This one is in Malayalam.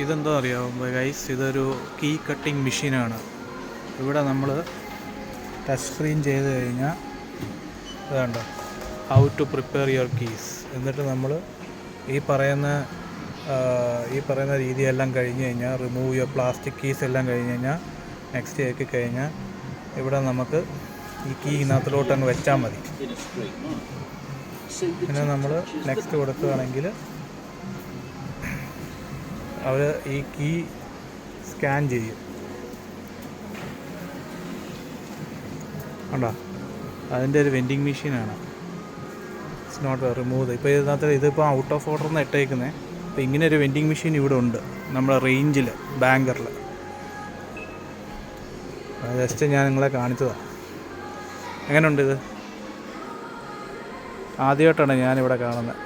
ഇതെന്തോ അറിയാമോ ഗൈസ്, ഇതൊരു കീ കട്ടിങ് മെഷീനാണ്. ഇവിടെ നമ്മൾ ടച്ച് സ്ക്രീൻ ചെയ്ത് കഴിഞ്ഞാൽ ഇതുണ്ട് how to prepare your keys. എന്നിട്ട് നമ്മൾ ഈ പറയുന്ന രീതിയെല്ലാം കഴിഞ്ഞ് കഴിഞ്ഞാൽ, റിമൂവ് യുവർ പ്ലാസ്റ്റിക് കീസ് എല്ലാം കഴിഞ്ഞ് കഴിഞ്ഞാൽ, നെക്സ്റ്റ് ആക്കി കഴിഞ്ഞാൽ ഇവിടെ നമുക്ക് ഈ കീ ഇതിനകത്തിലോട്ട് അങ്ങ് വെച്ചാൽ മതി. പിന്നെ നമ്മൾ നെക്സ്റ്റ് കൊടുക്കുകയാണെങ്കിൽ അവർ ഈ കീ സ്കാൻ ചെയ്യും. കണ്ടോ, അതിൻ്റെ ഒരു വെൻഡിങ് മെഷീനാണ്. It's not remove. ഇപ്പോൾ ഇതിപ്പോൾ ഔട്ട് ഓഫ് ഓർഡർ എന്ന് ഇട്ടേക്കുന്നത്. അപ്പോൾ ഇങ്ങനെ ഒരു വെൻഡിങ് മെഷീൻ ഇവിടെ ഉണ്ട് നമ്മുടെ റേഞ്ചിൽ, ബാങ്കറിൽ. ജസ്റ്റ് ഞാൻ നിങ്ങളെ കാണിച്ചതാണ്. എങ്ങനെയുണ്ട് ഇത്? ആദ്യമായിട്ടാണ് ഞാനിവിടെ കാണുന്നത്.